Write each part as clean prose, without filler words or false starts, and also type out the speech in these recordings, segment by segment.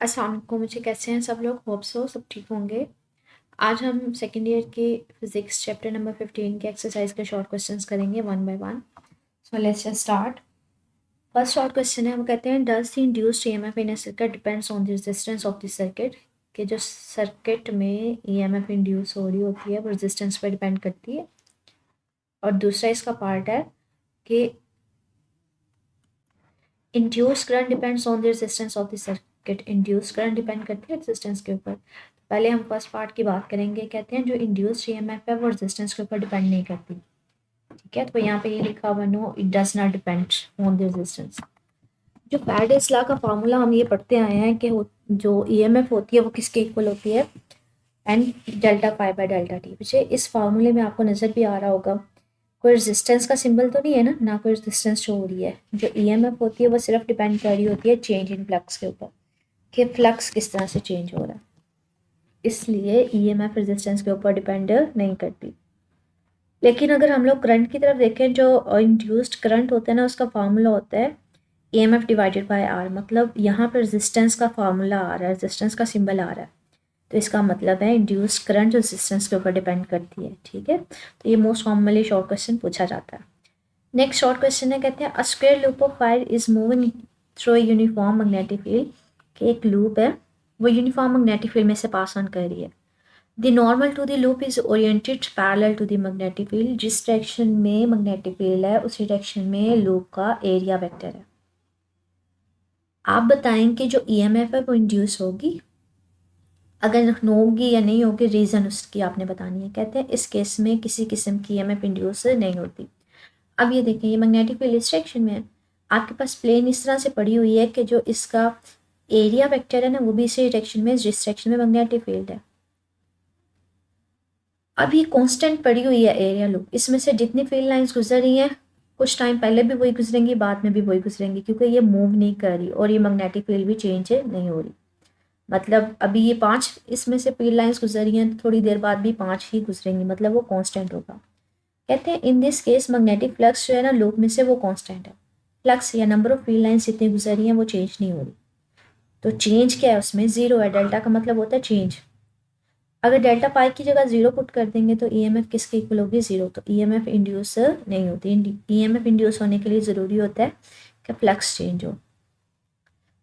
अस्सलाम वालेकुम। मुझे कैसे हैं सब लोग? होप सो सब ठीक होंगे। आज हम सेकेंड ईयर की फिजिक्स चैप्टर नंबर 15 के एक्सरसाइज के शॉर्ट क्वेश्चंस करेंगे one by one. So let's just start. First short question है, वो कहते हैं does the induced EMF in A circuit depends on the resistance of the circuit. कि जो सर्किट में ईएमएफ इंड्यूस हो रही होती है वो रेजिस्टेंस पर डिपेंड करती है। और दूसरा इसका पार्ट है कि induce current depends on the resistance of the circuit. Induce current depend करती है रेजिस्टेंस के ऊपर। पहले हम फर्स्ट पार्ट की बात करेंगे। कहते हैं जो इंड्यूस्ड ईएमएफ है वो रेजिस्टेंस के ऊपर डिपेंड नहीं करती। ठीक है, तो यहाँ पे ये लिखा हुआ no it does not depend on the resistance. जो फैराडेस लॉ का फार्मूला हम ये पढ़ते आए हैं कि जो ईएमएफ होती है वो किसके इक्वल होती है, N delta phi by delta t. पीछे इस फार्मूले में आपको नज़र भी आ रहा होगा कोई रेजिस्टेंस का सिंबल तो नहीं है ना, ना कोई रेजिस्टेंस शो हो रही है। जो ईएमएफ होती है वो सिर्फ डिपेंड कर रही होती है चेंज इन फ्लक्स के ऊपर, कि फ्लक्स किस तरह से चेंज हो रहा है। इसलिए ईएमएफ रेजिस्टेंस के ऊपर डिपेंड नहीं करती। लेकिन अगर हम लोग करंट की तरफ देखें, जो इंड्यूस्ड करंट होता है ना, उसका फार्मूला होता है ईएमएफ डिवाइडेड बाय आर। मतलब यहाँ पर रेजिस्टेंस का फार्मूला आ रहा है, रेजिस्टेंस का सिंबल आ रहा है, तो इसका मतलब है इंड्यूस्ड करंट रेजिस्टेंस के ऊपर डिपेंड करती है। ठीक है, तो ये मोस्ट कॉमनली शॉर्ट क्वेश्चन पूछा जाता है। नेक्स्ट शॉर्ट क्वेश्चन है, कहते हैं a square loop of wire is moving through uniform magnetic field. कि एक लूप है वो यूनिफॉर्म मैग्नेटिक फील्ड में से पास ऑन कर रही है। The normal to the loop is oriented parallel to the magnetic field. जिस डायरेक्शन में मैग्नेटिक फील्ड है उसी डायरेक्शन में लूप का एरिया वेक्टर है। आप बताएं कि जो ईएमएफ है वो इंड्यूस होगी, अगर होगी या नहीं होगी, रीज़न उसकी आपने बतानी है। कहते हैं इस केस में किसी किस्म की ईएमएफ इंड्यूस नहीं होती। अब ये देखें, ये मैग्नेटिक फील्ड इस डायरेक्शन में है, आपके पास प्लेन इस तरह से पड़ी हुई है कि जो इसका एरिया वेक्टर है ना वो भी इसी डायरेक्शन में, जिस डायरेक्शन में मैग्नेटिक फील्ड है। अब ये कांस्टेंट पड़ी हुई है एरिया लूप, इसमें से जितनी फील्ड लाइंस गुजर रही हैं कुछ टाइम पहले भी वही गुजरेंगी, बाद में भी वही गुजरेंगी, क्योंकि ये मूव नहीं कर रही और ये मैग्नेटिक फील्ड भी चेंज नहीं हो रही। मतलब अभी ये 5 इसमें से फील्ड लाइंस गुजर रही हैं, थोड़ी देर बाद भी 5 ही गुजरेंगी, मतलब वो कांस्टेंट होगा। कहते हैं in this case magnetic flux जो है ना लूप में से वो कांस्टेंट है। फ्लक्स या नंबर ऑफ फील्ड लाइंस जितनी गुजर रही हैं वो चेंज नहीं हो रही। तो चेंज क्या है उसमें, ज़ीरो है। डेल्टा का मतलब होता है चेंज। अगर डेल्टा पाई की जगह ज़ीरो पुट कर देंगे तो ईएमएफ किसके इक्वल होगी, ज़ीरो। तो ईएमएफ इंड्यूस नहीं होती। ईएमएफ इंड्यूस होने के लिए ज़रूरी होता है कि फ्लक्स चेंज हो।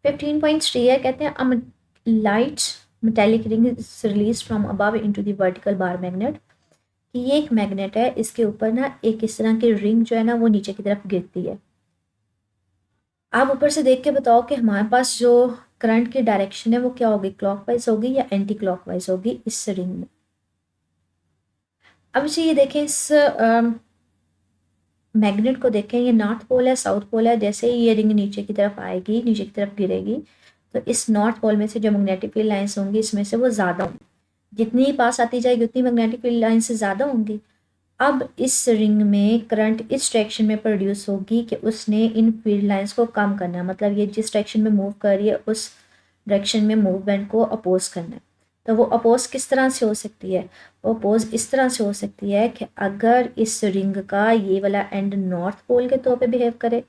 15.3 है, कहते हैं light metallic ring release from above into the vertical bar magnet. कि ये एक मैग्नेट है, इसके ऊपर ना एक इस तरह की रिंग जो है ना वो नीचे की तरफ गिरती है। आप ऊपर से देख के बताओ कि हमारे पास जो करंट की डायरेक्शन है वो क्या होगी, क्लॉकवाइज होगी या एंटी क्लॉकवाइज होगी इस रिंग में। अब जी ये देखें, इस मैग्नेट को देखें, ये नॉर्थ पोल है साउथ पोल है। जैसे ही ये रिंग नीचे की तरफ आएगी, नीचे की तरफ गिरेगी, तो इस नॉर्थ पोल में से जो मैग्नेटिक फील्ड लाइंस होंगी इसमें से वो ज़्यादा होंगी। जितनी ही पास आती जाएगी उतनी मैग्नेटिक फील्ड लाइन से ज़्यादा होंगी। अब इस रिंग में करंट इस डायरेक्शन में प्रोड्यूस होगी कि उसने इन फील्ड लाइंस को कम करना है। मतलब ये जिस डायरेक्शन में मूव कर रही है उस डायरेक्शन में मूवमेंट को अपोज करना है। तो वो अपोज किस तरह से हो सकती है, वो अपोज इस तरह से हो सकती है कि अगर इस रिंग का ये वाला एंड नॉर्थ पोल के तौर पे बिहेव करे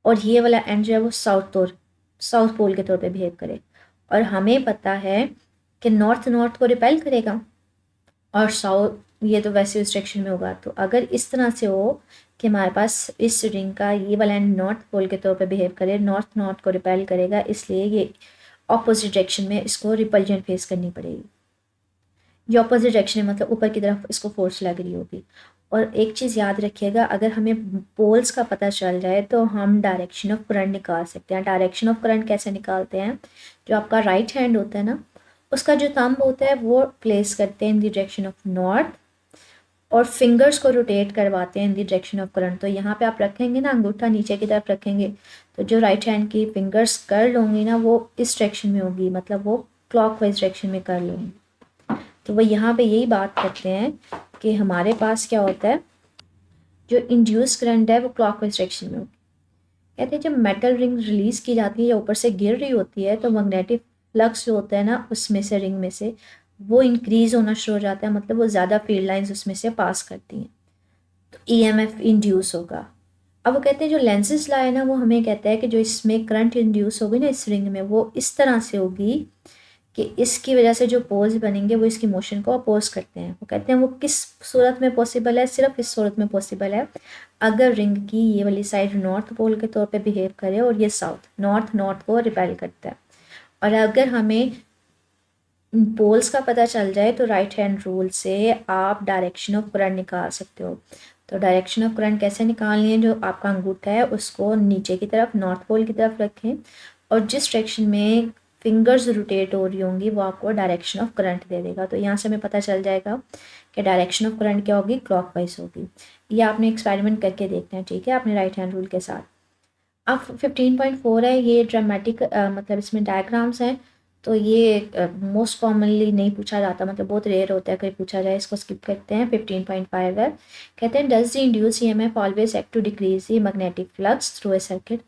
और ये वाला एंड जो है वो साउथ पोल के तौर पे बिहेव करे। और हमें पता है कि नॉर्थ नॉर्थ को रिपेल करेगा और साउथ ये तो वैसे उस डायरेक्शन में होगा। तो अगर इस तरह से हो कि हमारे पास इस रिंग का ये वाला एंड नॉर्थ पोल के तौर पे बिहेव करे, नॉर्थ नॉर्थ को रिपेल करेगा, इसलिए ये ऑपोजिट डायरेक्शन में इसको रिपल्जन फेस करनी पड़ेगी। ये ऑपोजिट डायरेक्शन है, मतलब ऊपर की तरफ इसको फोर्स लग रही होगी। और एक चीज़ याद रखिएगा, अगर हमें पोल्स का पता चल जाए तो हम डायरेक्शन ऑफ करंट निकाल सकते हैं। डायरेक्शन ऑफ करंट कैसे निकालते हैं, जो आपका राइट हैंड होता है ना उसका जो थंब होता है वो प्लेस करते हैं in the direction of north और फिंगर्स को रोटेट करवाते हैं in the direction of current. तो यहाँ पे आप रखेंगे ना, अंगूठा नीचे की तरफ रखेंगे, तो जो राइट हैंड की फिंगर्स कर्ल होंगी ना वो इस डायरेक्शन में होगी, मतलब वो क्लॉकवाइज डायरेक्शन में कर्ल होंगी। तो वो यहाँ पे यही बात करते हैं कि हमारे पास क्या होता है, जो इंड्यूस करंट है वो क्लॉकवाइज डायरेक्शन में होगी। कहते हैं जब मेटल रिंग रिलीज़ की जाती है या ऊपर से गिर रही होती है तो मैग्नेटिक फ्लक्स जो होता है ना उसमें से, रिंग में से, वो इंक्रीज़ होना शुरू हो जाता है। मतलब वो ज़्यादा फील्ड लाइंस उसमें से पास करती हैं, तो ईएमएफ इंड्यूस होगा। अब वो कहते हैं जो लेंसेज ला है ना, वो हमें कहता है कि जो इसमें करंट इंड्यूस होगी ना इस रिंग में, वो इस तरह से होगी कि इसकी वजह से जो पोल्स बनेंगे वो इसकी मोशन को अपोज करते हैं। वो कहते हैं वो किस सूरत में पॉसिबल है, सिर्फ इस सूरत में पॉसिबल है अगर रिंग की ये वाली साइड नॉर्थ पोल के तौर पे बिहेव करे और ये साउथ, नॉर्थ को रिपेल करता है। और अगर हमें पोल्स का पता चल जाए तो राइट हैंड रूल से आप डायरेक्शन ऑफ करंट निकाल सकते हो। तो डायरेक्शन ऑफ करंट कैसे निकालनी है, जो आपका अंगूठा है उसको नीचे की तरफ नॉर्थ पोल की तरफ रखें और जिस डायरेक्शन में फिंगर्स रोटेट हो रही होंगी वो आपको डायरेक्शन ऑफ करंट दे देगा। तो यहाँ से हमें पता चल जाएगा कि डायरेक्शन ऑफ करंट क्या होगी, क्लॉकवाइज होगी। ये आपने एक्सपेरिमेंट करके देखना है, ठीक है, अपने राइट हैंड रूल के साथ। अब 15.4 है, ये ड्रामेटिक मतलब इसमें डायग्राम्स हैं, तो ये मोस्ट कॉमनली नहीं पूछा जाता, मतलब बहुत रेयर होता है कहीं पूछा जाए, इसको स्किप करते हैं। 15.5 है, कहते हैं does the induce EMF always act to decrease the magnetic flux through a circuit.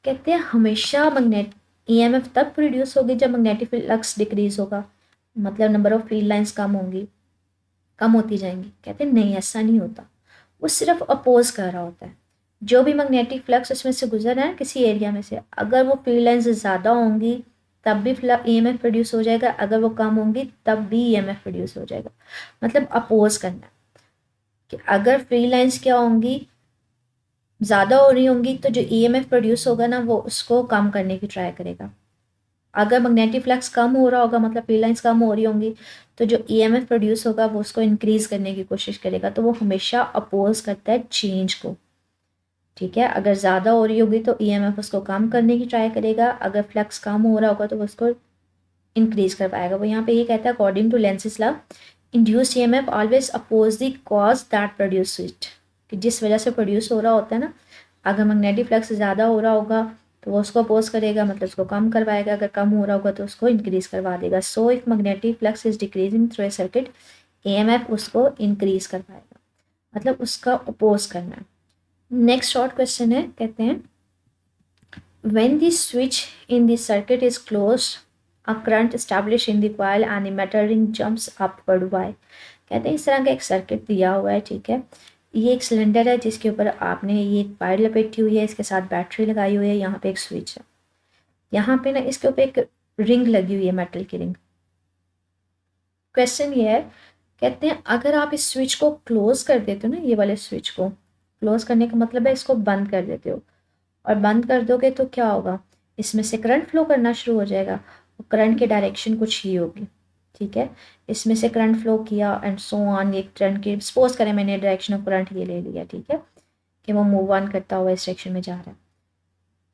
कहते हैं हमेशा मैग्नेट ईएमएफ तब प्रोड्यूस होगी जब मैग्नेटिक फ्लक्स डिक्रीज होगा, मतलब नंबर ऑफ फील्ड लाइंस कम होंगी, कम होती जाएंगी। कहते हैं नहीं, ऐसा नहीं होता, वो सिर्फ अपोज कर रहा होता है। जो भी मैग्नेटिक फ्लक्स उसमें से गुजर रहा है किसी एरिया में से, अगर वो फील्ड लाइंस ज़्यादा होंगी तब भी ईएमएफ प्रोड्यूस हो जाएगा, अगर वो कम होंगी तब भी ईएमएफ प्रोड्यूस हो जाएगा। मतलब अपोज करना है कि अगर फील्ड लाइंस क्या होंगी, ज़्यादा हो रही होंगी, तो जो ईएमएफ प्रोड्यूस होगा ना वो उसको कम करने की ट्राई करेगा। अगर मैग्नेटिक फ्लक्स कम हो रहा होगा, मतलब फील्ड लाइंस कम हो रही होंगी, तो जो ईएमएफ प्रोड्यूस होगा वो उसको इंक्रीज करने की कोशिश करेगा। तो वो हमेशा अपोज करता है चेंज को, ठीक है। अगर ज़्यादा हो रही होगी तो ईएमएफ उसको कम करने की ट्राई करेगा, अगर फ्लक्स कम हो रहा होगा तो वो उसको इंक्रीज कर पाएगा। वो यहाँ पे ये कहता है according to Lenz's law induced EMF always oppose the cause that produce it, कि जिस वजह से प्रोड्यूस हो रहा होता है ना, अगर मैग्नेटिक फ्लक्स ज़्यादा हो रहा होगा तो वो उसको अपोज करेगा, मतलब उसको कम करवाएगा, अगर कम हो रहा होगा तो उसको इंक्रीज करवा देगा। So if magnetic flux is decreasing through a circuit, EMF उसको इंक्रीज कर पाएगा, मतलब उसका अपोज करना है। नेक्स्ट शॉर्ट क्वेश्चन है, कहते हैं when the switch in the circuit is closed, a current established in the coil and emitter ring jumps upward y। कहते हैं इस तरह का एक सर्किट दिया हुआ है, ठीक है, ये एक सिलेंडर है जिसके ऊपर आपने ये वायर लपेटी हुई है, इसके साथ बैटरी लगाई हुई है, यहाँ पे एक स्विच है, यहाँ पे ना इसके ऊपर एक रिंग लगी हुई है, मेटल की रिंग। क्वेश्चन ये है, कहते हैं अगर आप इस स्विच को क्लोज कर देते हो ना, ये वाले स्विच को क्लोज करने का मतलब है इसको बंद कर देते हो, और बंद कर दोगे तो क्या होगा, इसमें से करंट फ्लो करना शुरू हो जाएगा, करंट की डायरेक्शन कुछ ही होगी, ठीक है। इसमें से करंट फ्लो किया एंड सो ऑन, ये करंट की सपोज करें मैंने डायरेक्शन ऑफ करंट ये ले लिया, ठीक है, कि वो मूव ऑन करता हुआ इस डायरेक्शन में जा रहा है।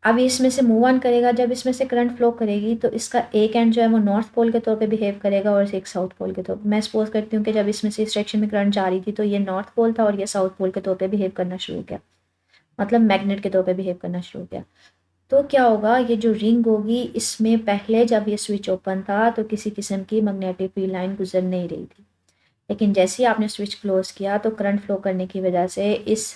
अब इसमें से मूव ऑन करेगा, जब इसमें से करंट फ्लो करेगी तो इसका एक एंड जो है वो नॉर्थ पोल के तौर पे बिहेव करेगा और एक साउथ पोल के तौर पे। मैं सपोज करती हूँ कि जब इसमें से इस डायरेक्शन में करंट जा रही थी तो ये नॉर्थ पोल था और ये साउथ पोल के तौर पे बिहेव करना शुरू किया, मतलब मैग्नेट के तौर पे बिहेव करना शुरू किया। तो क्या होगा, ये जो रिंग होगी इसमें पहले जब ये स्विच ओपन था तो किसी किस्म की मैग्नेटिक फील्ड लाइन गुजर नहीं रही थी, लेकिन जैसे ही आपने स्विच क्लोज किया तो करंट फ्लो करने की वजह से इस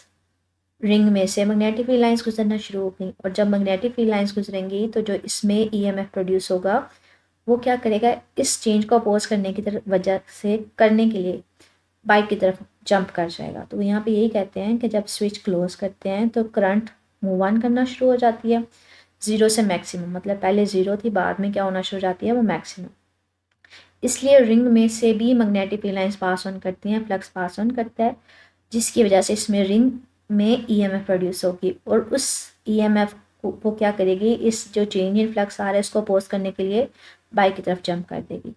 रिंग में से मैग्नेटिक फील्ड लाइंस गुजरना शुरू हो गई, और जब मैग्नेटिक फील्ड लाइंस गुजरेंगी तो जो इसमें ईएमएफ प्रोड्यूस होगा वो क्या करेगा, इस चेंज को अपोज करने की तरफ वजह से करने के लिए बाइक की तरफ जंप कर जाएगा। तो यहाँ पे यही कहते हैं कि जब स्विच क्लोज करते हैं तो करंट मूव ऑन करना शुरू हो जाती है ज़ीरो से मैक्सिमम, मतलब पहले ज़ीरो थी, बाद में क्या होना शुरू हो जाती है, वो मैक्सिमम। इसलिए रिंग में से भी magnetic field lines pass on करती हैं, फ्लक्स पास ऑन करता है, जिसकी वजह से इसमें रिंग में ईएमएफ प्रोड्यूस होगी, और उस ईएमएफ को वो क्या करेगी, इस जो चेंज इन फ्लक्स आ रहा है इसको अपोज करने के लिए बाइक की तरफ जंप कर देगी।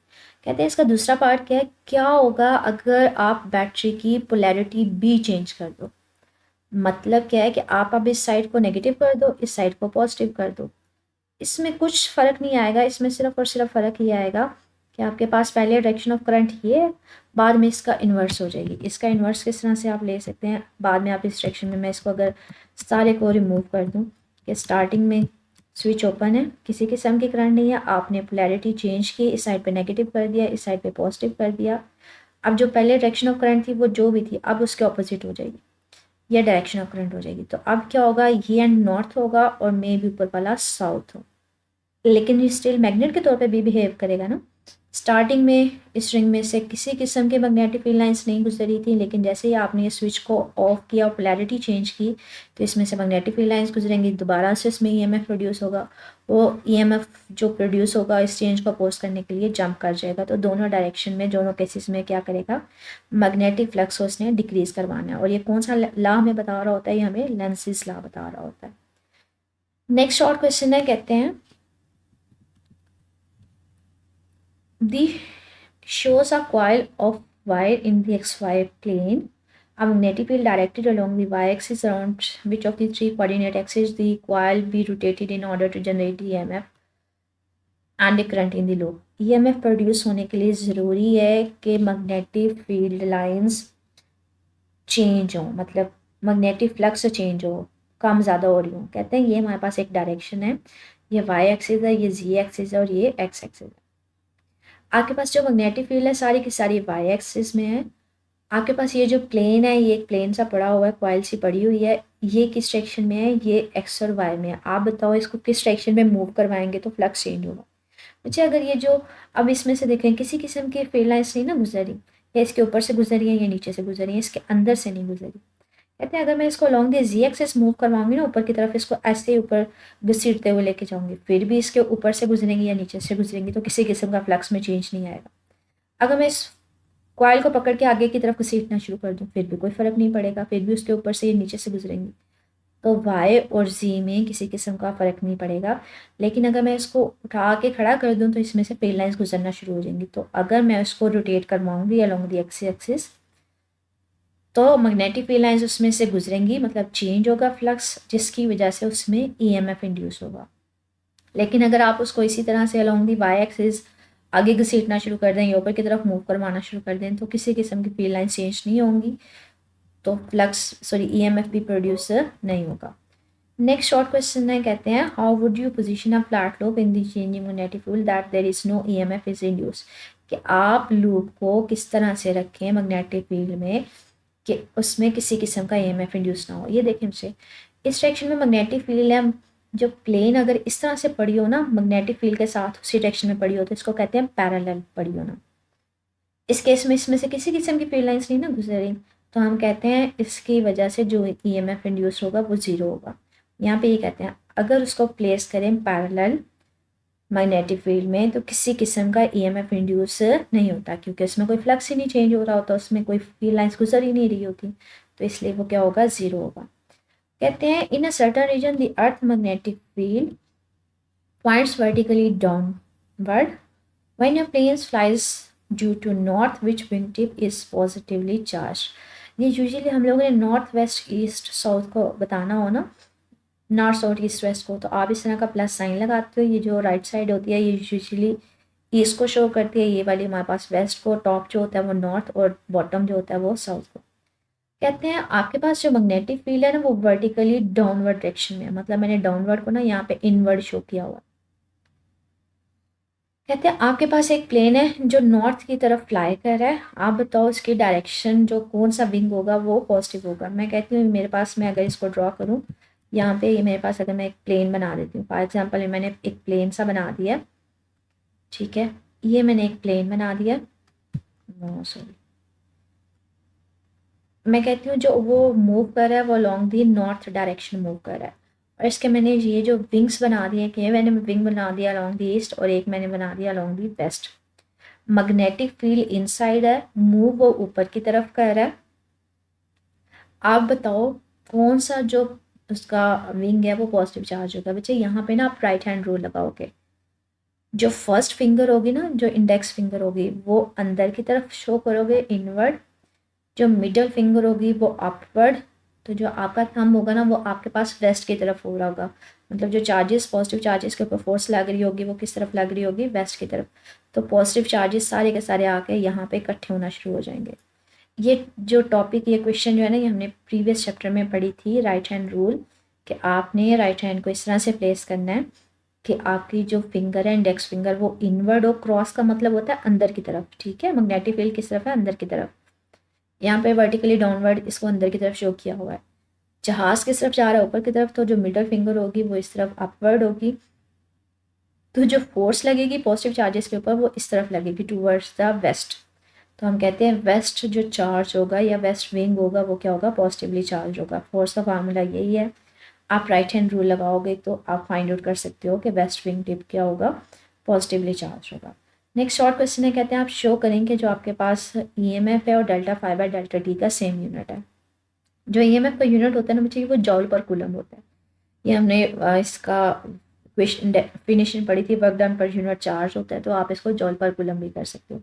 कहते हैं इसका दूसरा पार्ट क्या है, क्या होगा अगर आप बैटरी की पोलैरिटी भी चेंज कर दो। मतलब क्या है कि आप अब इस साइड को नेगेटिव कर दो, इस साइड को पॉजिटिव कर दो, इसमें कुछ फ़र्क नहीं आएगा, इसमें सिर्फ और सिर्फ फ़र्क ये आएगा कि आपके पास पहले डायरेक्शन ऑफ करंट ये है, बाद में इसका इन्वर्स हो जाएगी। इसका इन्वर्स किस तरह से आप ले सकते हैं, बाद में आप इस डायरेक्शन में, मैं इसको अगर सारे को रिमूव कर दूँ कि स्टार्टिंग में स्विच ओपन है, किसी किस्म की करंट नहीं है, आपने पोलैरिटी चेंज की, इस साइड पे नेगेटिव कर दिया, इस साइड पे पॉजिटिव कर दिया। अब जो पहले डायरेक्शन ऑफ करंट थी वो जो भी थी अब उसके ऑपोजिट हो जाएगी, यह डायरेक्शन ऑफ करंट हो जाएगी। तो अब क्या होगा, ये एंड नॉर्थ होगा और मे भी ऊपर वाला साउथ हो, लेकिन ये स्टिल मैग्नेट के तौर पे भी बिहेव करेगा ना, स्टार्टिंग में इस रिंग में से किसी किस्म के मैग्नेटिक फील्ड लाइंस नहीं गुजरी थी, लेकिन जैसे ही आपने ये स्विच को ऑफ किया और पोलैरिटी चेंज की तो इसमें से मैग्नेटिक फील्ड लाइंस गुजरेंगी, दोबारा से इसमें ईएमएफ प्रोड्यूस होगा। वो ईएमएफ जो प्रोड्यूस होगा इस चेंज को अपोज करने के लिए जंप कर जाएगा, तो दोनों डायरेक्शन में, दोनों केसेस में क्या करेगा, मैग्नेटिक फ्लक्स को उसने डिक्रीज करवाना है। और ये कौन सा लॉ हमें बता रहा होता है, ये हमें लेंज़िस लॉ बता रहा होता है। नेक्स्ट शॉर्ट क्वेश्चन है, कहते हैं दी shows a coil of wire in the xy plane. A magnetic field directed along the y-axis around which of the three coordinate axes the coil be rotated in order to generate the EMF and a current in the loop. EMF produce होने के लिए ज़रूरी है कि magnetic field lines change हो, मतलब magnetic flux change हो, कम ज़्यादा हो रही हो। कहते हैं ये हमारे पास एक डायरेक्शन है, ये वाई एक्सिस है, ये जी एक्सिस है और ये एक्स एक्सिस है। आपके पास जो मैग्नेटिक फील्ड है सारी की सारी वाई एक्सिस में है। आपके पास ये जो प्लेन है, ये एक प्लेन सा पड़ा हुआ है, कॉइल सी पड़ी हुई है, ये किस डायरेक्शन में है, ये एक्स और वाई में है। आप बताओ इसको किस डायरेक्शन में मूव करवाएंगे तो फ्लक्स चेंज होगा। अच्छा, अगर ये जो अब इसमें से देखें किसी किस्म की फील्ड लाइंस नहीं ना गुजरी, या इसके ऊपर से गुजरी है या नीचे से गुजरी है, इसके अंदर से नहीं गुजरी। कहते हैं अगर मैं इसको long the Z axis move करवाऊंगी ना ऊपर की तरफ, इसको ऐसे ऊपर घसीटते हुए लेके जाऊंगी, फिर भी इसके ऊपर से गुजरेंगी या नीचे से गुजरेंगी तो किसी किस्म का फ्लक्स में चेंज नहीं आएगा। अगर मैं इस कॉइल को पकड़ के आगे की तरफ घसीटना शुरू कर दूँ फिर भी कोई फ़र्क नहीं पड़ेगा, फिर भी उसके ऊपर से ये नीचे से गुजरेंगी। तो वाई और जी में किसी किस्म का फ़र्क नहीं पड़ेगा। लेकिन अगर मैं इसको उठा के खड़ा कर दूँ तो इसमें से फील्ड लाइंस गुजरना शुरू हो जाएंगी। तो अगर मैं इसको रोटेट करवाऊंगी अलॉन्ग द एक्स एक्सिस तो मैग्नेटिक फील्ड लाइंस उसमें से गुजरेंगी, मतलब चेंज होगा फ्लक्स, जिसकी वजह से उसमें ईएमएफ इंड्यूस होगा। लेकिन अगर आप उसको इसी तरह से अलॉन्ग दी वाई एक्सिस आगे घसीटना शुरू कर दें या ऊपर की तरफ मूव करवाना शुरू कर दें तो किसी किस्म की फील्ड लाइन चेंज नहीं होंगी, तो ईएमएफ भी प्रोड्यूस नहीं होगा। नेक्स्ट शॉर्ट क्वेश्चन है, कहते हैं how would you position a flat loop in the changing magnetic field that there is no EMF is induce. कि आप लूप को किस तरह से रखें मैग्नेटिक फील्ड में कि उसमें किसी किस्म का ईएमएफ इंड्यूस ना हो। ये देखें हमसे इस डायरेक्शन में मैग्नेटिक फील्ड है, जो प्लेन अगर इस तरह से पड़ी हो ना मैग्नेटिक फील्ड के साथ उसी डायरेक्शन में पड़ी हो तो इसको कहते हैं पैरेलल पड़ी हो ना। इस केस में इसमें से किसी किस्म की फील्ड लाइंस नहीं ना गुजरी तो हम कहते हैं इसकी वजह से जो ईएमएफ इंड्यूस होगा वो ज़ीरो होगा। यहाँ पे ये कहते हैं अगर उसको प्लेस करें पैरेलल मैग्नेटिक फील्ड में तो किसी किस्म का ईएमएफ इंड्यूस नहीं होता, क्योंकि उसमें कोई फ्लक्स ही नहीं चेंज हो रहा होता, उसमें कोई फील्ड लाइंस गुजर ही नहीं रही होती, तो इसलिए वो क्या होगा, ज़ीरो होगा। कहते हैं in a certain region the earth magnetic field points vertically downward when a plane flies due to north which wing tip is positively charge. ये यूजुअली हम लोगों ने नॉर्थ वेस्ट ईस्ट साउथ को बताना हो ना, नॉर्थ साउथ ईस्ट वेस्ट को, तो आप इस तरह का प्लस साइन लगाते हो। ये जो राइट साइड होती है ये यूजुअली ईस्ट को शो करती है, ये वाली हमारे पास वेस्ट को, टॉप जो होता है वो नॉर्थ और बॉटम जो होता है वो साउथ को। कहते हैं आपके पास जो मैग्नेटिक फील्ड है ना वो वर्टिकली डाउनवर्ड डायरेक्शन में है, मतलब मैंने डाउनवर्ड को ना यहाँ पे इनवर्ड शो किया हुआ। कहते हैं आपके पास एक प्लेन है जो नॉर्थ की तरफ फ्लाई कर रहा है, आप बताओ इसकी डायरेक्शन जो कौन सा विंग होगा वो पॉजिटिव होगा। मैं कहती हूँ मेरे पास, मैं अगर इसको ड्रॉ करूँ यहाँ पे, ये मेरे पास अगर मैं एक प्लेन बना देती हूँ, फॉर एग्जांपल मैंने एक प्लेन सा बना दिया, ठीक है, ये मैंने एक प्लेन बना दिया, सॉरी, मैं कहती हूँ जो वो मूव कर रहा है वो long the north direction move कर रहा है, और इसके मैंने ये जो विंग्स बना दिए कि मैंने विंग बना दिया लॉन्ग दी ईस्ट और एक मैंने बना दिया लॉन्ग दी वेस्ट। मैग्नेटिक फील्ड इनसाइड है, मूव वो ऊपर की तरफ कर रहा है। आप बताओ कौन सा जो उसका विंग है वो पॉजिटिव चार्ज होगा। बच्चे यहाँ पे ना आप राइट हैंड रूल लगाओगे, जो फर्स्ट फिंगर होगी ना, जो इंडेक्स फिंगर होगी वो अंदर की तरफ शो करोगे इनवर्ड, जो मिडल फिंगर होगी वो अपवर्ड, तो जो आपका थंब होगा ना वो आपके पास वेस्ट की तरफ हो रहा होगा, मतलब जो चार्जेस पॉजिटिव चार्जेस के ऊपर फोर्स लग रही होगी वो किस तरफ लग रही होगी, वेस्ट की तरफ। तो पॉजिटिव चार्जेस सारे के सारे आके यहाँ पे इकट्ठे होना शुरू हो जाएंगे। ये जो टॉपिक, ये क्वेश्चन जो है ना, ये हमने प्रीवियस चैप्टर में पढ़ी थी, राइट हैंड रूल, कि आपने राइट हैंड को इस तरह से प्लेस करना है कि आपकी जो फिंगर है इंडेक्स फिंगर वो इनवर्ड और क्रॉस का मतलब होता है अंदर की तरफ, ठीक है। मैग्नेटिक फील्ड किस तरफ है, अंदर की तरफ। यहाँ पे वर्टिकली डाउनवर्ड इसको अंदर की तरफ शो किया हुआ है। जहाज किस तरफ जा रहा है, ऊपर की तरफ, तो जो मिडल फिंगर होगी वो इस तरफ अपवर्ड होगी, तो जो फोर्स लगेगी पॉजिटिव चार्जेस के ऊपर वो इस तरफ लगेगी टूवर्ड्स द वेस्ट। तो हम कहते हैं वेस्ट जो चार्ज होगा या वेस्ट विंग होगा वो क्या होगा, पॉजिटिवली चार्ज होगा। फोर्स का फार्मूला यही है। आप राइट हैंड रूल लगाओगे तो आप फाइंड आउट कर सकते हो कि वेस्ट विंग टिप क्या होगा, पॉजिटिवली चार्ज होगा। नेक्स्ट शॉर्ट क्वेश्चन है, कहते हैं आप शो करें कि जो आपके पास ईएमएफ है और delta five by delta T का सेम यूनिट है। जो ईएमएफ का यूनिट होता है ना बच्चे वो जॉल पर कूलम होता है। ये हमने इसका डेफिनेशन पढ़ी थी, work done per unit charge होता है, तो आप इसको जॉल पर कूलम भी कर सकते हो।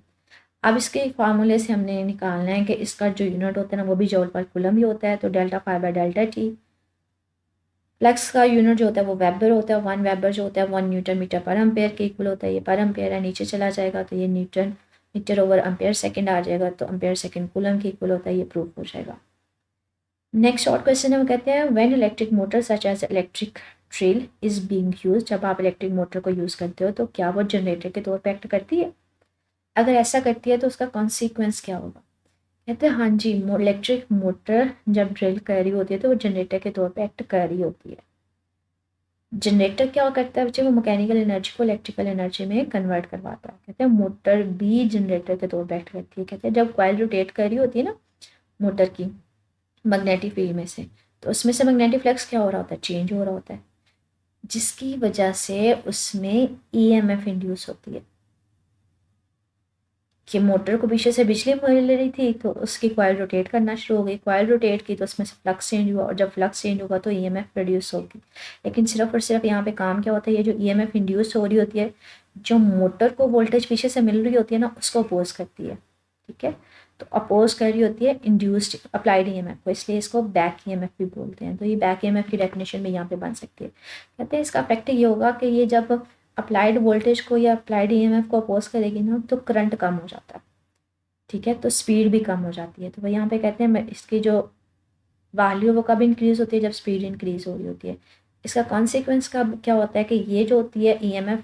अब इसके फार्मूले से हमने निकालना है कि इसका जो यूनिट होता है ना वो भी जॉल पर कूलम ही होता है। तो delta five by delta T, flux का यूनिट जो होता है वो वेबर होता है। 1 वेबर जो होता है 1 न्यूटन मीटर पर एम्पेयर के इक्वल होता है। ये पर एम्पेयर है, नीचे चला जाएगा तो ये newton metre over ampere second आ जाएगा, तो एम्पेयर सेकंड कूलम के इक्वल होता है। ये प्रूफ हो जाएगा। नेक्स्ट शॉर्ट क्वेश्चन है, वो कहते हैं when electric motor such as electric drill is being use, जब आप इलेक्ट्रिक मोटर को यूज़ करते हो तो क्या वो जनरेटर के तौर पर एक्ट करती है? अगर ऐसा करती है तो उसका कॉन्सिक्वेंस क्या होगा? कहते हैं हाँ जी, इलेक्ट्रिक मोटर जब ड्रिल कर रही होती है तो वो जनरेटर के तौर पे एक्ट कर रही होती है। जनरेटर क्या करता है बच्चे, वो मैकेनिकल एनर्जी को इलेक्ट्रिकल एनर्जी में कन्वर्ट करवाता है। कहते हैं मोटर भी जनरेटर के तौर पे एक्ट करती है। कहते हैं जब कॉइल रोटेट कर रही होती है ना मोटर की मैग्नेटिक फील्ड में से, तो उसमें से मैग्नेटिक फ्लक्स क्या हो रहा होता है, चेंज हो रहा होता है, जिसकी वजह से उसमें ईएमएफ इंड्यूस होती है। कि मोटर को पीछे से बिजली मिल रही थी तो उसकी कॉइल रोटेट करना शुरू हो गई, कॉइल रोटेट की तो उसमें से फ्लक्स चेंज हुआ, और जब फ्लक्स चेंज होगा तो ईएमएफ प्रोड्यूस होगी। लेकिन सिर्फ और सिर्फ यहाँ पे काम क्या होता है, ये जो ईएमएफ इंड्यूस हो रही होती है, जो मोटर को वोल्टेज पीछे से मिल रही होती है ना उसको अपोज करती है। ठीक है, तो अपोज कर रही होती है इंड्यूस्ड अप्लाइड ईएमएफ को, इसलिए इसको बैक ईएमएफ भी बोलते हैं। तो ये बैक ईएमएफ की डेफिनेशन भी यहाँ पे बन सकती है। कहते हैं इसका इफेक्ट ये होगा कि ये जब अप्लाइड वोल्टेज को या अप्लाइड ईएमएफ को अपोज करेगी ना तो करंट कम हो जाता है। ठीक है, तो स्पीड भी कम हो जाती है। तो वह यहाँ पे कहते हैं इसकी जो वैल्यू वो कब इंक्रीज होती है, जब स्पीड इंक्रीज हो रही होती है। इसका कॉन्सिक्वेंस कब क्या होता है कि ये जो होती है ईएमएफ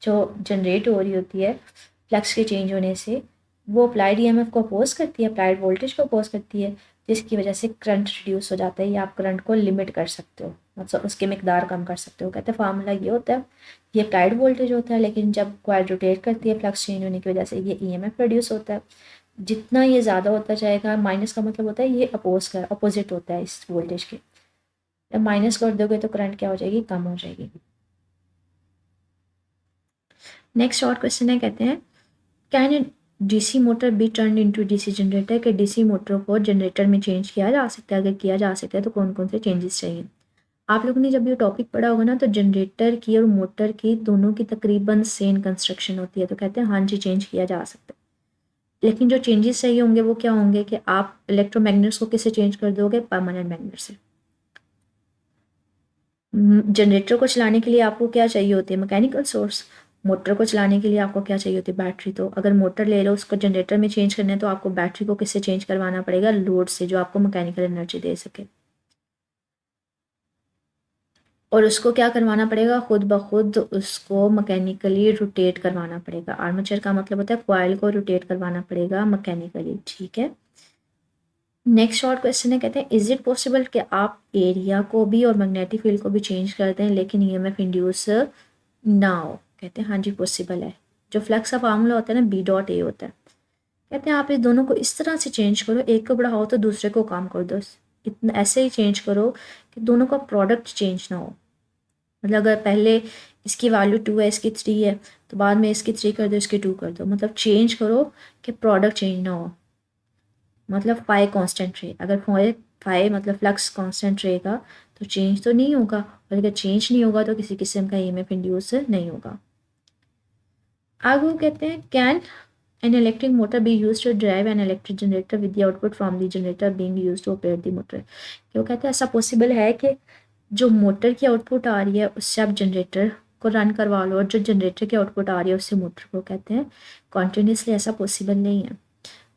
जो जनरेट हो रही होती है फ्लक्स के चेंज होने से, वो अप्लाइड ईएमएफ को अपोज करती है, अप्लाइड वोल्टेज को अपोज करती है, जिसकी वजह से करंट रिड्यूस हो जाता है, या आप करंट को लिमिट कर सकते हो, मतलब उसकी मिकदार कम कर सकते हो। कहते हैं फार्मूला ये होता है, ये अप्लाइड वोल्टेज होता है, लेकिन जब कॉइल रोटेट करती है फ्लक्स चेंज होने की वजह से ये ईएमएफ प्रोड्यूस होता है। जितना ये ज़्यादा होता जाएगा, माइनस का मतलब होता है ये अपोजिट होता है इस वोल्टेज के, जब माइनस कर दोगे तो करंट क्या हो जाएगी, कम हो जाएगी। नेक्स्ट शॉर्ट क्वेश्चन है, कहते हैं can DC motor be turn into DC generator, के डीसी मोटर को जनरेटर में चेंज किया जा सकता है? अगर किया जा सकता है तो कौन कौन से चेंजेस चाहिए? आप लोगों ने जब ये टॉपिक पढ़ा होगा ना तो जनरेटर की और मोटर की दोनों की तकरीबन सेम कंस्ट्रक्शन होती है, तो कहते हैं हाँ जी चेंज किया जा सकता है। लेकिन जो चेंजेस चाहिए होंगे वो क्या होंगे कि आप इलेक्ट्रोमैग्नेट्स को किससे चेंज कर दोगे, परमानेंट मैग्नेट से। जनरेटर को चलाने के लिए आपको क्या चाहिए होती है, मैकेनिकल सोर्स। मोटर को चलाने के लिए आपको क्या चाहिए होती है, बैटरी। तो अगर मोटर ले लो उसको जनरेटर में चेंज करना है तो आपको बैटरी को किससे चेंज करवाना पड़ेगा, लोड से, जो आपको मैकेनिकल एनर्जी दे सके। और उसको क्या करवाना पड़ेगा, खुद ब खुद उसको मैकेनिकली रोटेट करवाना पड़ेगा। आर्मेचर का मतलब होता है कॉइल को रोटेट करवाना पड़ेगा मैकेनिकली। ठीक है, नेक्स्ट शॉर्ट क्वेश्चन है, कहते हैं इज इट पॉसिबल कि आप एरिया को भी और मैग्नेटिक फील्ड को भी चेंज कर दें लेकिन ईएमएफ इंड्यूस ना हो? कहते हैं हाँ जी पॉसिबल है। जो फ्लक्स का फार्मूला होता है ना बी डॉट ए होता है। कहते हैं आप इस दोनों को इस तरह से चेंज करो, एक को बढ़ाओ तो दूसरे को कम कर दो, इतना ऐसे ही चेंज करो कि दोनों का प्रोडक्ट चेंज ना हो। मतलब अगर पहले इसकी वैल्यू 2 है इसकी 3 है तो बाद में इसकी 3 कर दो इसकी 2 कर दो, मतलब चेंज करो कि प्रोडक्ट चेंज ना हो। मतलब फाई कांस्टेंट रहे, अगर फाई मतलब फ्लक्स कांस्टेंट रहेगा तो चेंज तो नहीं होगा, और अगर चेंज नहीं होगा तो किसी किस्म का ईएमएफ इंड्यूस नहीं होगा। आगे वो कहते हैं can an electric motor be use to drive an electric generator with the output from the generator being used to operate the motor. क्यों कहते हैं ऐसा पॉसिबल है कि जो मोटर की आउटपुट आ रही है उससे आप जनरेटर को रन करवा लो, और जो जनरेटर की आउटपुट आ रही है उससे मोटर को। कहते हैं कॉन्टिन्यूसली ऐसा पॉसिबल नहीं है।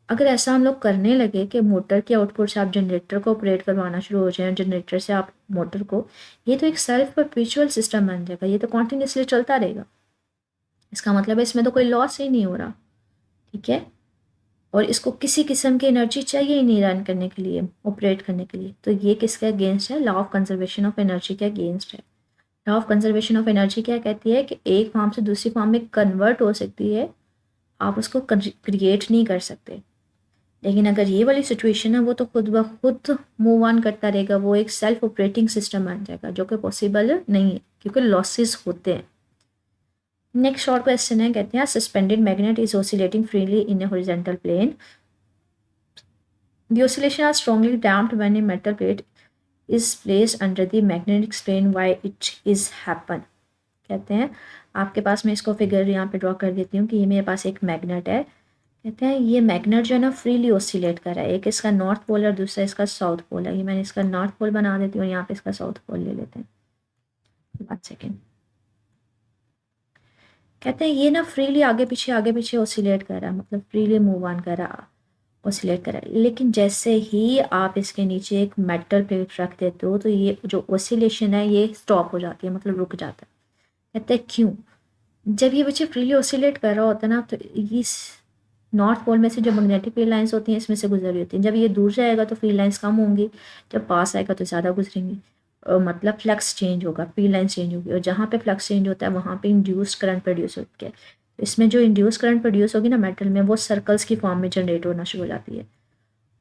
अगर ऐसा हम लोग करने लगे कि मोटर की आउटपुट से आप जनरेटर को ऑपरेट करवाना शुरू हो जाए, जनरेटर से आप मोटर को, ये तो एक सेल्फ परपेचुअल सिस्टम बन जाएगा, ये तो कॉन्टिन्यूसली चलता रहेगा। इसका मतलब है इसमें तो कोई लॉस ही नहीं हो रहा। ठीक है, और इसको किसी किस्म की एनर्जी चाहिए ही नहीं रन करने के लिए, ऑपरेट करने के लिए। तो ये किसके अगेंस्ट है, law of conservation of energy के अगेंस्ट है। Law of conservation of energy क्या कहती है कि एक फॉर्म से दूसरी फॉर्म में कन्वर्ट हो सकती है, आप उसको क्रिएट नहीं कर सकते। लेकिन अगर ये वाली सिचुएशन है वो तो खुद ब खुद मूव ऑन करता रहेगा, वो एक सेल्फ ऑपरेटिंग सिस्टम बन जाएगा, जो कि पॉसिबल नहीं है क्योंकि लॉसेस होते हैं। नेक्स्ट शॉर्ट क्वेश्चन है, कहते हैं suspended magnet is oscillating freely in a horizontal plane, the oscillation are strongly damped when a metal plate is placed under the magnetic strain, why it is happen. कहते हैं आपके पास, मैं इसको figure यहाँ पे ड्रॉ कर देती हूँ कि ये मेरे पास एक मैग्नेट है। कहते हैं ये मैग्नेट जो है ना फ्रीली ऑसिलेट कर रहा है, एक इसका नॉर्थ पोल और दूसरा इसका साउथ पोल है। ये मैंने इसका नॉर्थ पोल बना देती हूँ और यहाँ पे इसका साउथ पोल ले लेते हैं। 1 सेकेंड। कहते हैं ये ना फ्रीली आगे पीछे ऑसिलेट कर रहा है, मतलब फ्रीली मूव ऑन कर रहा, ऑसिलेट कर रहा है। लेकिन जैसे ही आप इसके नीचे एक मेटल प्लेट रख देते हो तो ये जो ऑसिलेशन है ये स्टॉप हो जाती है, मतलब रुक जाता है। कहते हैं क्यों? जब ये बच्चे फ्रीली ऑसिलेट कर रहा होता है ना, तो इस नॉर्थ पोल में से जो मैग्नेटिक फील्ड लाइंस होती हैं इसमें से गुजर रही होती हैं। जब ये दूर जाएगा तो फील्ड लाइंस कम होंगी, जब पास आएगा तो ज़्यादा गुजरेंगी, और मतलब फ्लक्स चेंज होगा, फील्ड लाइन चेंज होगी, और जहाँ पे फ्लक्स चेंज होता है वहाँ पे इंड्यूस्ड करंट प्रोड्यूस होती है। इसमें जो इंड्यूस करंट प्रोड्यूस होगी ना मेटल में, वो सर्कल्स की फॉर्म में जनरेट होना शुरू हो जाती है।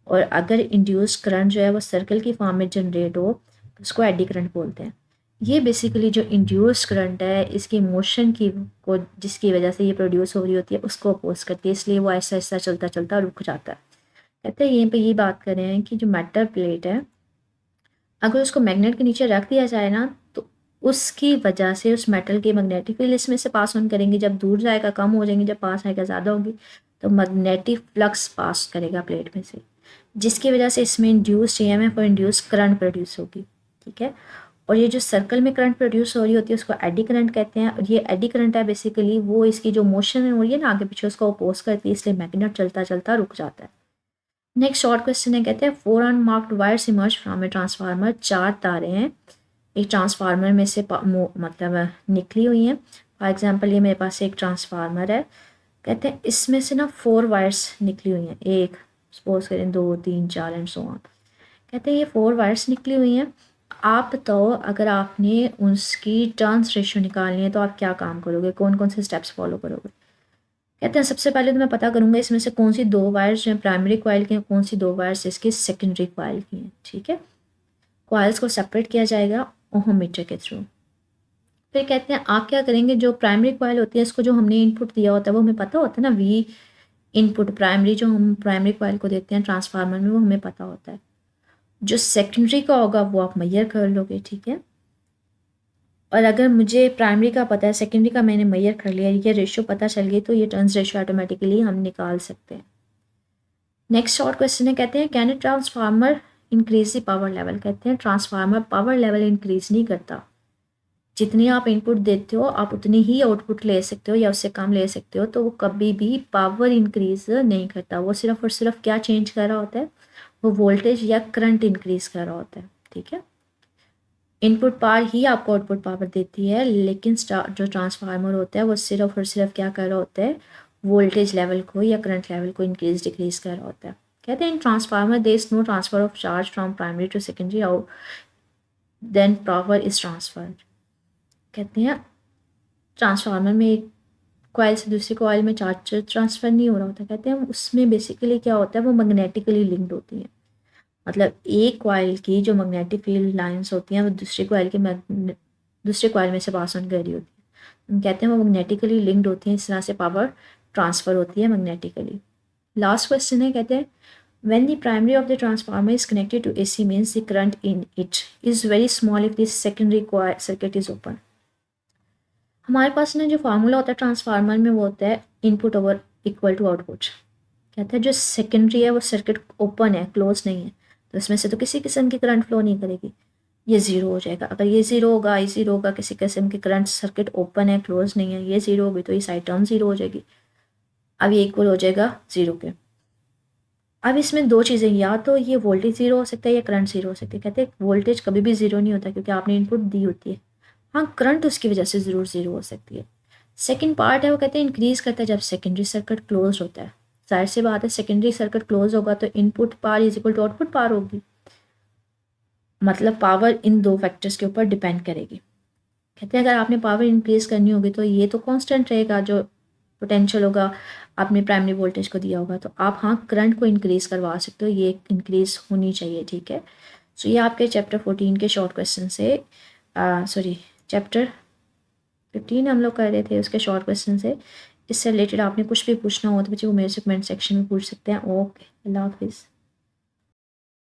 और अगर इंड्यूस करंट जो है वो सर्कल की फॉर्म में जनरेट हो तो उसको एडी करंट बोलते हैं। ये बेसिकली जो इंड्यूस करंट है इसकी मोशन की को जिसकी वजह से ये प्रोड्यूस हो रही होती है उसको अपोज करती है, इसलिए वो ऐसा ऐसा चलता चलता रुक जाता है। कहते हैं यहीं पे ये बात कर रहे हैं कि जो मेटल प्लेट है अगर उसको मैग्नेट के नीचे रख दिया जाए ना तो उसकी वजह से उस मेटल के मैग्नेटिक फील्ड इसमें से पास ऑन करेंगे, जब दूर जाएगा कम हो जाएंगे, जब पास आएगा ज़्यादा होगी, तो मैग्नेटिक फ्लक्स पास करेगा प्लेट में से, जिसकी वजह से इसमें इंड्यूस ईएमएफ और इंड्यूस करंट प्रोड्यूस होगी। ठीक है, और ये जो सर्कल में करंट प्रोड्यूस हो रही होती है उसको एडी करंट कहते हैं। और ये एडी करंट है बेसिकली वो इसकी जो मोशन हो रही है ना आगे पीछे उसको अपोज करती है, इसलिए मैग्नेट चलता चलता रुक जाता है। नेक्स्ट शॉर्ट क्वेश्चन है, कहते हैं 4 unmarked wires emerge from a transformer. 4 तारे हैं एक ट्रांसफार्मर में से मतलब निकली हुई हैं। फॉर एग्जाम्पल ये मेरे पास एक ट्रांसफार्मर है, कहते हैं इसमें से ना 4 वायर्स निकली हुई हैं, एक सपोज करें 2 3 4 एंड सो ऑन। कहते हैं ये 4 वायर्स निकली हुई हैं, आप बताओ अगर आपने उसकी टर्न्स रेशियो निकालनी है तो आप क्या काम करोगे, कौन कौन से स्टेप्स फॉलो करोगे। कहते हैं सबसे पहले तो मैं पता करूंगा इसमें से कौन सी 2 वायर्स जो हैं प्राइमरी कॉइल की हैं, कौन सी 2 वायर्स इसकी सेकेंडरी कॉइल की हैं। ठीक है, कॉइल्स को सेपरेट किया जाएगा ओहममीटर के थ्रू। फिर कहते हैं आप क्या करेंगे, जो प्राइमरी कॉइल होती है इसको जो हमने इनपुट दिया होता है वो हमें पता होता है ना, वी इनपुट प्राइमरी जो हम प्राइमरी कॉइल को देते हैं ट्रांसफार्मर में वो हमें पता होता है। जो सेकेंडरी का होगा वो आप मैयर कर लोगे। ठीक है, और अगर मुझे प्राइमरी का पता है सेकेंडरी का मैंने मैयर कर लिया, ये रेशियो पता चल गई, तो ये टर्न्स रेशियो ऑटोमेटिकली हम निकाल सकते हैं। नेक्स्ट शॉर्ट क्वेश्चन है, कहते हैं can a transformer increase the power level. कहते हैं ट्रांसफार्मर पावर लेवल इंक्रीज नहीं करता, जितनी आप इनपुट देते हो आप उतनी ही आउटपुट ले सकते हो या उससे कम ले सकते हो, तो वो कभी भी पावर इंक्रीज नहीं करता। वो सिर्फ और सिर्फ क्या चेंज कर रहा होता है, वो वोल्टेज या करंट इंक्रीज कर रहा होता है। ठीक है, इनपुट पावर ही आपको आउटपुट पावर देती है, लेकिन जो ट्रांसफार्मर होता है वो सिर्फ और सिर्फ क्या कर रहा होता है, वोल्टेज लेवल को या करंट लेवल को इंक्रीज डिक्रीज कर रहा होता है। कहते हैं in transformer there is no transfer of charge from primary to secondary और देन पावर इज ट्रांसफर्ड। कहते हैं ट्रांसफार्मर में एक कॉइल से दूसरी कॉइल में चार्ज ट्रांसफ़र नहीं हो रहा होता। कहते हैं उसमें बेसिकली क्या होता है, वो मैग्नेटिकली लिंक्ड होती हैं, मतलब एक कॉइल की जो मैग्नेटिक फील्ड लाइंस होती हैं वो दूसरे कॉइल में से पास ऑन कर रही होती है। हम कहते हैं वो मैग्नेटिकली लिंक्ड होती हैं, इस तरह से पावर ट्रांसफ़र होती है मैग्नेटिकली। लास्ट क्वेश्चन है, कहते हैं when the primary of the transformer is connected to AC means the current in it is very small if the secondary circuit is open। हमारे पास ना जो फार्मूला होता है ट्रांसफार्मर में वो होता है input over equal to output. कहते हैं जो सेकेंडरी है वो सर्किट ओपन है, क्लोज नहीं है, तो इसमें से तो किसी किस्म की करंट फ्लो नहीं करेगी, ये ज़ीरो हो जाएगा। अगर ये ज़ीरो होगा, ये ज़ीरो होगा, किसी किस्म की करंट, सर्किट ओपन है क्लोज नहीं है, ये ज़ीरो होगी तो ये साइड टर्म ज़ीरो हो जाएगी। अब ये इक्वल हो जाएगा ज़ीरो के। अब इसमें 2 चीज़ें, या तो ये वोल्टेज ज़ीरो हो सकता है या करंट ज़ीरो हो सकती है। कहते हैं वोल्टेज कभी भी ज़ीरो नहीं होता क्योंकि आपने इनपुट दी होती है, हाँ करंट उसकी वजह से ज़रूर ज़ीरो हो सकती है। सेकंड पार्ट है वो कहते हैं इंक्रीज़ करता है जब सेकेंडरी सर्किट क्लोज होता है। जाहिर सी बात है सेकेंडरी सर्किट क्लोज होगा तो input power is equal to output power होगी, मतलब पावर इन 2 फैक्टर्स के ऊपर डिपेंड करेगी। कहते हैं अगर आपने पावर इंक्रीज़ करनी होगी तो ये तो कांस्टेंट रहेगा जो पोटेंशियल होगा आपने प्राइमरी वोल्टेज को दिया होगा, तो आप हाँ करंट को इंक्रीज़ करवा सकते हो, ये इंक्रीज़ होनी चाहिए, ठीक है। सो ये आपके चैप्टर 14 के शॉर्ट क्वेश्चन से सॉरी चैप्टर 15 हम लोग कर रहे थे उसके शॉर्ट क्वेश्चन से। इससे रिलेटेड आपने कुछ भी पूछना हो तो बच्चे वो मेरे से कमेंट सेक्शन में पूछ सकते हैं। ओके, अल्लाह हाफिज़।